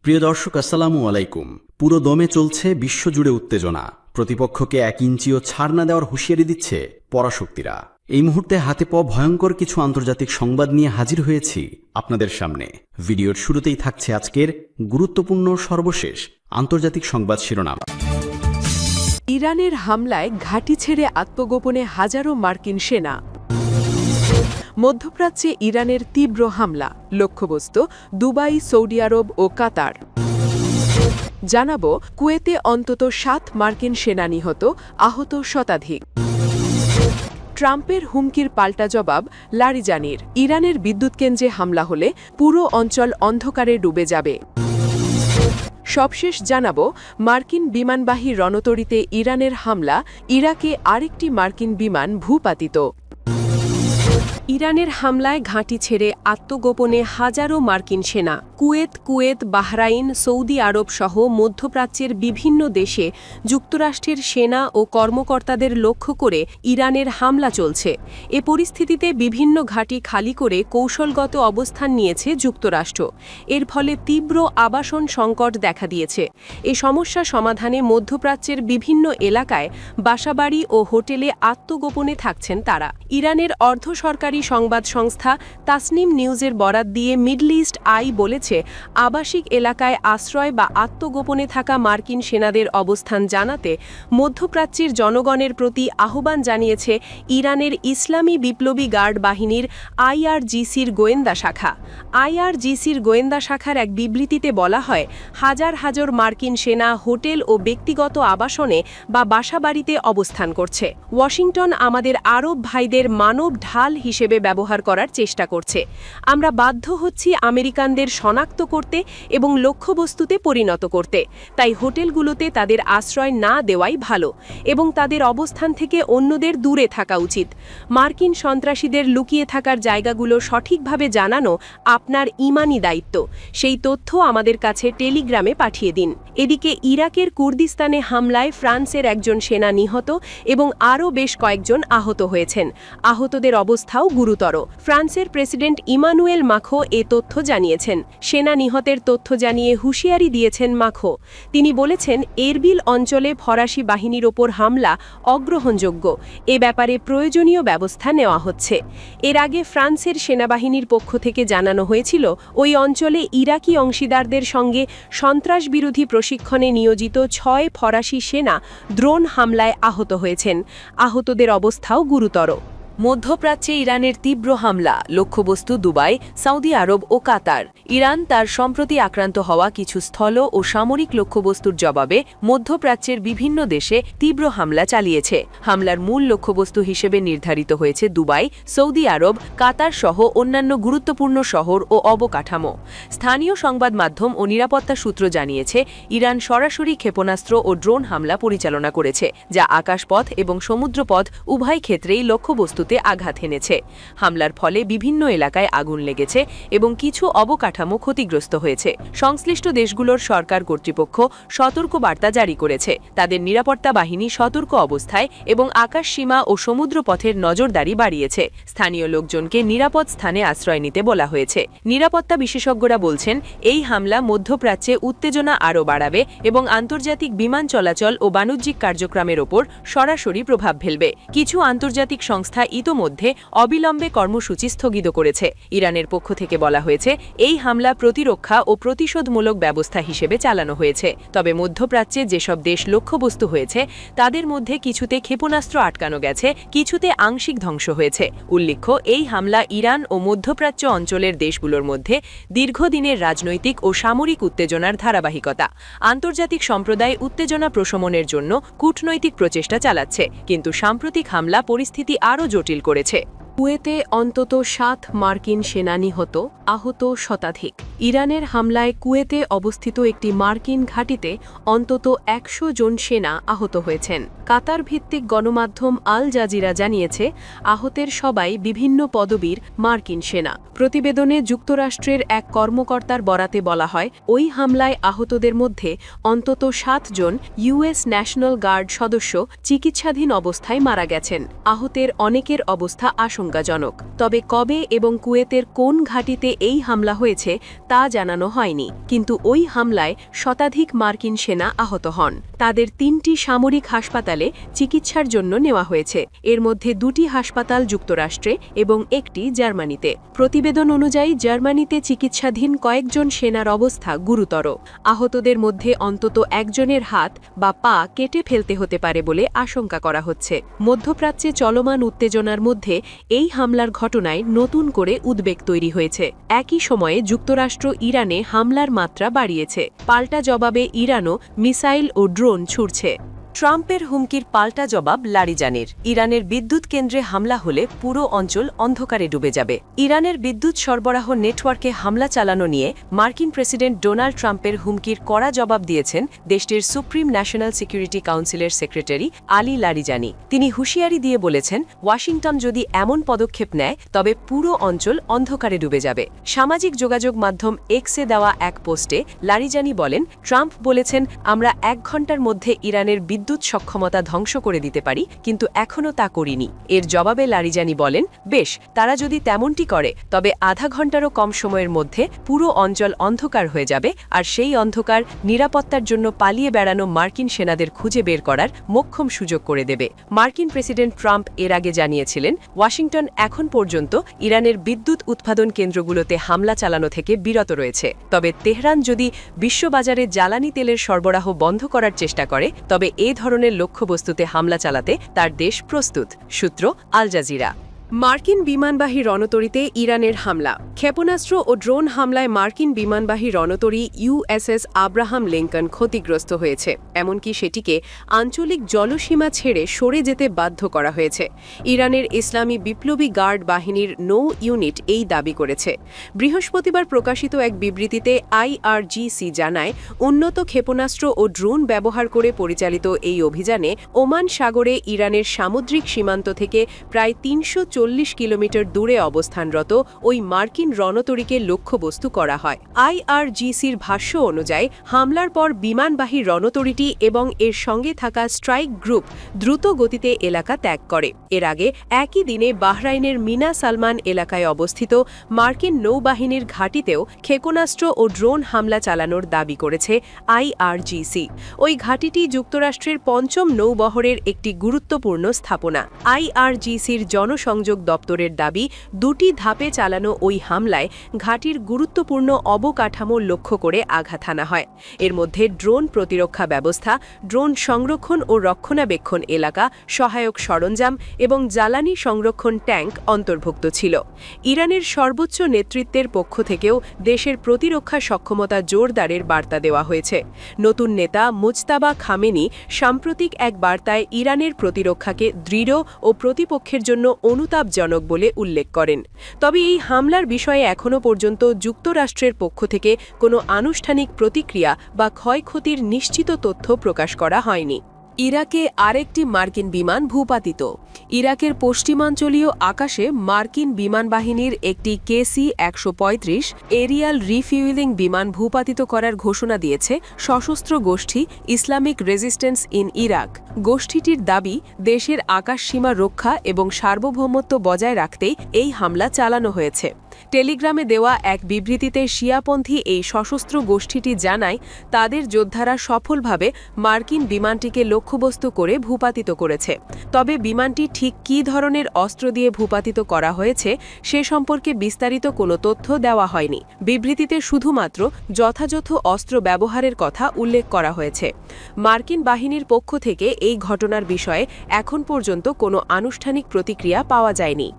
প্রিয় দর্শক, আসসালামু আলাইকুম। পুরো দমে চলছে বিশ্বজুড়ে উত্তেজনা। প্রতিপক্ষকে 1 ইঞ্চিও ছাড় না দেওয়ার হুঁশিয়ারি দিচ্ছে পরাশক্তিরা। এই মুহূর্তে হাতে পাওয়া ভয়ঙ্কর কিছু আন্তর্জাতিক সংবাদ নিয়ে হাজির হয়েছি আপনাদের সামনে। ভিডিওর শুরুতেই থাকছে আজকের গুরুত্বপূর্ণ সর্বশেষ আন্তর্জাতিক সংবাদ শিরোনাম। ইরানের হামলায় ঘাঁটি ছেড়ে আত্মগোপনে হাজারো মার্কিন সেনা। মধ্যপ্রাচ্যে ইরানের তীব্র হামলা, লক্ষ্যবস্তু দুবাই, সৌদি আরব ও কাতার। জানাবো কুয়েতে অন্তত 7 মার্কিন সেনা নিহত, আহত শতাধিক। ট্রাম্পের হুমকির পাল্টা জবাব লারিজানির। ইরানের বিদ্যুৎ কেন্দ্রে হামলা হলে পুরো অঞ্চল অন্ধকারে ডুবে যাবে। সবশেষ জানাবো মার্কিন বিমানবাহী রণতরীতে ইরানের হামলা, ইরাকে আরেকটি মার্কিন বিমান ভূপাতিত। ইরানের হামলায় ঘাঁটি ছেড়ে আত্মগোপনে হাজারো মার্কিন সেনা। কুয়েত, বাহরাইন, সৌদি আরব সহ মধ্যপ্রাচ্যের বিভিন্ন দেশে যুক্তরাষ্ট্রের সেনা ও কর্মকর্তাদের লক্ষ্য করে ইরানের হামলা চলছে। এ পরিস্থিতিতে বিভিন্ন ঘাঁটি খালি করে কৌশলগত অবস্থান নিয়েছে যুক্তরাষ্ট্র। এর ফলে তীব্র আবাসন সংকট দেখা দিয়েছে। এ সমস্যা সমাধানে মধ্যপ্রাচ্যের বিভিন্ন এলাকায় বাসাবাড়ি ও হোটেলে আত্মগোপনে থাকছেন তারা। ইরানের অর্ধ সরকারি সংবাদ সংস্থা তাসনিম নিউজের বরাত দিয়ে মিডল ইস্ট আই বলেছে, আবাসিক এলাকায় আশ্রয় বা আত্মগোপনে থাকা মার্কিন সেনাদের অবস্থান জানাতে মধ্যপ্রাচ্যের জনগণের প্রতি আহ্বান জানিয়েছে ইরানের ইসলামী বিপ্লবী গার্ড বাহিনীর আইআরজিসির গোয়েন্দা শাখা। আইআরজিসির গোয়েন্দা শাখার এক বিবৃতিতে বলা হয়, হাজার হাজার মার্কিন সেনা হোটেল ও ব্যক্তিগত আবাসনে বা বাসাবাড়িতে অবস্থান করছে। ওয়াশিংটন আমাদের আরব ভাইদের মানব ঢাল হিসেবে ব্যবহার করার চেষ্টা করছে। আমরা বাধ্য হচ্ছি আমেরিকানদের শনাক্ত করতে এবং লক্ষ্যবস্তুতে পরিণত করতে। তাই হোটেলগুলোতে তাদের আশ্রয় না দেওয়াই ভালো এবং তাদের অবস্থান থেকে অন্যদের দূরে থাকা উচিত। মার্কিন সন্ত্রাসীদের লুকিয়ে থাকার জায়গাগুলো সঠিকভাবে জানানো আপনার ঈমানি দায়িত্ব। সেই তথ্য আমাদের কাছে টেলিগ্রামে পাঠিয়ে দিন। এদিকে ইরাকের কুর্দিস্তানে হামলায় ফ্রান্সের একজন সেনা নিহত এবং আরও বেশ কয়েকজন আহত হয়েছেন। আহতদের অবস্থাও গুরুতর। ফ্রান্সের প্রেসিডেন্ট ইমানুয়েল মাখো এ তথ্য জানিয়েছেন। সেনা নিহতের তথ্য জানিয়ে হুঁশিয়ারি দিয়েছেন মাখো। তিনি বলেছেন, এরবিল অঞ্চলে ফরাসি বাহিনীর ওপর হামলা অগ্রহণযোগ্য। এ ব্যাপারে প্রয়োজনীয় ব্যবস্থা নেওয়া হচ্ছে। এর আগে ফ্রান্সের সেনাবাহিনীর পক্ষ থেকে জানানো হয়েছিল, ওই অঞ্চলে ইরাকি অংশীদারদের সঙ্গে সন্ত্রাসবিরোধী প্রশিক্ষণে নিয়োজিত 6 ফরাসি সেনা ড্রোন হামলায় আহত হয়েছেন। আহতদের অবস্থাও গুরুতর। মধ্যপ্রাচ্যে ইরানের তীব্র হামলা, লক্ষ্যবস্তু দুবাই, সৌদি আরব ও কাতার। ইরান তার সম্প্রতি আক্রান্ত হওয়া কিছু স্থল ও সামরিক লক্ষ্যবস্তুর জবাবে মধ্যপ্রাচ্যের বিভিন্ন দেশে তীব্র হামলা চালিয়েছে। হামলার মূল লক্ষ্যবস্তু হিসেবে নির্ধারিত হয়েছে দুবাই, সৌদি আরব, কাতার সহ অন্যান্য গুরুত্বপূর্ণ শহর ও অবকাঠামো। স্থানীয় সংবাদ মাধ্যম ও নিরাপত্তা সূত্র জানিয়েছে, ইরান সরাসরি ক্ষেপণাস্ত্র ও ড্রোন হামলা পরিচালনা করেছে, যা আকাশপথ এবং সমুদ্রপথ উভয় ক্ষেত্রেই লক্ষ্যবস্তু আঘাত হেনেছে। হামলার ফলে বিভিন্ন এলাকায় আগুন লেগেছে এবং কিছু অবকাঠামো ক্ষতিগ্রস্ত হয়েছে। সংশ্লিষ্ট দেশগুলোর সরকার কর্তৃপক্ষ সতর্ক বার্তা জারি করেছে। তাদের নিরাপত্তা বাহিনী সতর্ক অবস্থায় এবং আকাশ সীমা ও সমুদ্রপথের নজরদারি বাড়িয়েছে। স্থানীয় লোকজনকে নিরাপদ স্থানে আশ্রয় নিতে বলা হয়েছে। নিরাপত্তা বিশেষজ্ঞরা বলছেন, এই হামলা মধ্যপ্রাচ্যে উত্তেজনা আরও বাড়াবে এবং আন্তর্জাতিক বিমান চলাচল ও বাণিজ্যিক কার্যক্রমের ওপর সরাসরি প্রভাব ফেলবে। কিছু আন্তর্জাতিক সংস্থা ইতোমধ্যে অবিলম্বে কর্মসূচি স্থগিত করেছে। ইরানের পক্ষ থেকে বলা হয়েছে, এই হামলা প্রতিরক্ষা ও প্রতিশোধমূলক ব্যবস্থা হিসেবে চালানো হয়েছে। তবে মধ্যপ্রাচ্যে যেসব দেশ লক্ষ্যবস্তু হয়েছে তাদের মধ্যে কিছুতে ক্ষেপণাস্ত্র আটকানো গেছে, কিছুতে আংশিক ধ্বংস হয়েছে। উল্লেখ্য, এই হামলা ইরান ও মধ্যপ্রাচ্য অঞ্চলের দেশগুলোর মধ্যে দীর্ঘদিনের রাজনৈতিক ও সামরিক উত্তেজনার ধারাবাহিকতা। আন্তর্জাতিক সম্প্রদায় উত্তেজনা প্রশমনের জন্য কূটনৈতিক প্রচেষ্টা চালাচ্ছে, কিন্তু সাম্প্রতিক হামলা পরিস্থিতি আরও জটিল করেছে। কুয়েতে অন্তত 7 মার্কিন সেনা নিহত, আহত শতাধিক। ইরানের হামলায় কুয়েতে অবস্থিত একটি মার্কিন ঘাঁটিতে অন্তত 100 জন সেনা আহত হয়েছেন। কাতার ভিত্তিক গণমাধ্যম আল জাজিরা জানিয়েছে, আহতের সবাই বিভিন্ন পদবীর মার্কিন সেনা। প্রতিবেদনে যুক্তরাষ্ট্রের এক কর্মকর্তার বরাতে বলা হয়, ওই হামলায় আহতদের মধ্যে অন্তত 7 জন ইউএস ন্যাশনাল গার্ড সদস্য চিকিৎসাধীন অবস্থায় মারা গেছেন। আহতের অনেকের অবস্থা আশঙ্কাজনক। আশঙ্কাজনক। তবে কবে এবং কুয়েতের কোন ঘাঁটিতে এই হামলা হয়েছে তা জানানো হয়নি, কিন্তু ওই হামলায় শতাধিক মার্কিন সেনা আহত হন। তাদের 3টি সামরিক হাসপাতালে চিকিৎসার জন্য নেওয়া হয়েছে। এর মধ্যে 2টি হাসপাতাল যুক্তরাষ্ট্রে এবং একটি জার্মানিতে। প্রতিবেদন অনুযায়ী জার্মানিতে চিকিৎসাধীন কয়েকজন সেনার অবস্থা গুরুতর। আহতদের মধ্যে অন্তত একজনের হাত বা পা কেটে ফেলতে হতে পারে বলে আশঙ্কা করা হচ্ছে। মধ্যপ্রাচ্যে চলমান উত্তেজনার মধ্যে এই হামলার ঘটনায় নতুন করে উদ্বেগ তৈরি হয়েছে। একই সময়ে যুক্তরাষ্ট্র ইরানে হামলার মাত্রা বাড়িয়েছে। পাল্টা জবাবে ইরানও মিসাইল ও ড্রোন ছুড়ছে। ট্রাম্পের হুমকির পাল্টা জবাব লারিজানির। ইরানের বিদ্যুৎ কেন্দ্রে হামলা হলে পুরো অঞ্চল অন্ধকারে ডুবে যাবে। ইরানের বিদ্যুৎ সরবরাহ নেটওয়ার্কে হামলা চালানো নিয়ে মার্কিন প্রেসিডেন্ট ডোনাল্ড ট্রাম্পের হুমকির কড়া জবাব দিয়েছেন দেশটির সুপ্রিম ন্যাশনাল সিকিউরিটি কাউন্সিলের সেক্রেটারি আলী লারিজানি। তিনি হুঁশিয়ারি দিয়ে বলেছেন, ওয়াশিংটন যদি এমন পদক্ষেপ নেয় তবে পুরো অঞ্চল অন্ধকারে ডুবে যাবে। সামাজিক যোগাযোগ মাধ্যম এক্সে দেওয়া এক পোস্টে লারিজানি বলেন, ট্রাম্প বলেছেন, আমরা 1 ঘণ্টার মধ্যে ইরানের বিদ্যুৎ সক্ষমতা ধ্বংস করে দিতে পারি, কিন্তু এখনও তা করিনি। এর জবাবে লারিজানি বলেন, বেশ, তারা যদি তেমনটি করে তবে আধা ঘণ্টারও কম সময়ের মধ্যে পুরো অঞ্চল অন্ধকার হয়ে যাবে, আর সেই অন্ধকার নিরাপত্তার জন্য পালিয়ে বেড়ানো মার্কিন সেনাদের খুঁজে বের করার মোক্ষম সুযোগ করে দেবে। মার্কিন প্রেসিডেন্ট ট্রাম্প এর আগে জানিয়েছিলেন, ওয়াশিংটন এখন পর্যন্ত ইরানের বিদ্যুৎ উৎপাদন কেন্দ্রগুলোতে হামলা চালানো থেকে বিরত রয়েছে। তবে তেহরান যদি বিশ্ববাজারে জ্বালানি তেলের সরবরাহ বন্ধ করার চেষ্টা করে তবে এ ধরনের লক্ষ্যবস্তুতে হামলা চালাতে তার দেশ প্রস্তুত। সূত্র আল জাজিরা। মার্কিন বিমানবাহী রণতরীতে ইরানের হামলা। ক্ষেপণাস্ত্র ও ড্রোন হামলায় মার্কিন বিমানবাহী রণতরী ইউএসএস আব্রাহাম লিঙ্কন ক্ষতিগ্রস্ত হয়েছে, এমনকি সেটিকে আঞ্চলিক জলসীমা ছেড়ে সরে যেতে বাধ্য করা হয়েছে। ইরানের ইসলামী বিপ্লবী গার্ড বাহিনীর নৌ ইউনিট এই দাবি করেছে। বৃহস্পতিবার প্রকাশিত এক বিবৃতিতে আইআরজিসি জানায়, উন্নত ক্ষেপণাস্ত্র ও ড্রোন ব্যবহার করে পরিচালিত এই অভিযানে ওমান সাগরে ইরানের সামুদ্রিক সীমান্ত থেকে প্রায় 340 কিলোমিটার দূরে অবস্থানরত ওই মার্কিন রণতরীকে লক্ষ্যবস্তু করা হয়। আইআরজিসির ভাষ্য অনুযায়ী হামলার পর বিমানবাহী রণতরীটি এবং এর সঙ্গে থাকা স্ট্রাইক গ্রুপ দ্রুত গতিতে এলাকা ত্যাগ করে। এর আগে একই দিনে বাহরাইনের মিনা সালমান এলাকায় অবস্থিত মার্কিন নৌবাহিনীর ঘাঁটিতেও ক্ষেপণাস্ত্র ও ড্রোন হামলা চালানোর দাবি করেছে আইআরজিসি। ওই ঘাঁটিটি যুক্তরাষ্ট্রের 5ম নৌবহরের একটি গুরুত্বপূর্ণ স্থাপনা। আইআরজিসির জনসংযোগ দপ্তরের দাবি, 2টি ধাপে চালানো ওই হামলায় ঘাঁটির গুরুত্বপূর্ণ অবকাঠামো লক্ষ্য করে আঘাত হানা হয়। এর মধ্যে ড্রোন প্রতিরক্ষা ব্যবস্থা, ড্রোন সংরক্ষণ ও রক্ষণাবেক্ষণ এলাকা, সহায়ক সরঞ্জাম এবং জ্বালানি সংরক্ষণ ট্যাঙ্ক অন্তর্ভুক্ত ছিল। ইরানের সর্বোচ্চ নেতৃত্বের পক্ষ থেকেও দেশের প্রতিরক্ষা সক্ষমতা জোরদারের বার্তা দেওয়া হয়েছে। নতুন নেতা মুজতাবা খামেনি সাম্প্রতিক এক বার্তায় ইরানের প্রতিরক্ষাকে দৃঢ় ও প্রতিপক্ষের জন্য অনুতাপজনক বলে উল্লেখ করেন। তবে এই হামলার বিষয়ে এখনও পর্যন্ত যুক্তরাষ্ট্রের পক্ষ থেকে কোনো আনুষ্ঠানিক প্রতিক্রিয়া বা ক্ষয়ক্ষতির নিশ্চিত তথ্য প্রকাশ করা হয়নি। ইরাকে আরেকটি মার্কিন বিমান ভূপাতিত। ইরাকের পশ্চিমাঞ্চলীয় আকাশে মার্কিন বিমান বাহিনীর একটি KC-135 এরিয়াল রিফিউয়েলিং বিমান ভূপাতিত করার ঘোষণা দিয়েছে সশস্ত্র গোষ্ঠী ইসলামিক রেজিস্ট্যান্স ইন ইরাক। গোষ্ঠীটির দাবি, দেশের আকাশসীমা রক্ষা এবং সার্বভৌমত্ব বজায় রাখতেই এই হামলা চালানো হয়েছে। টেলিগ্রামে দেওয়া এক বিবৃতিতে শিয়াপন্থী এই সশস্ত্র গোষ্ঠীটি জানায়, তাদের যোদ্ধারা সফলভাবে মার্কিন বিমানটিকে লক্ষ্যবস্তু করে ভূপাতিত করেছে। তবে বিমানটি ঠিক কী ধরনের অস্ত্র দিয়ে ভূপাতিত করা হয়েছে সে সম্পর্কে বিস্তারিত কোনো তথ্য দেওয়া হয়নি। বিবৃতিতে শুধুমাত্র যথাযথ অস্ত্র ব্যবহারের কথা উল্লেখ করা হয়েছে। মার্কিন বাহিনীর পক্ষ থেকে এই ঘটনার বিষয়ে এখন পর্যন্ত কোনো আনুষ্ঠানিক প্রতিক্রিয়া পাওয়া যায়নি।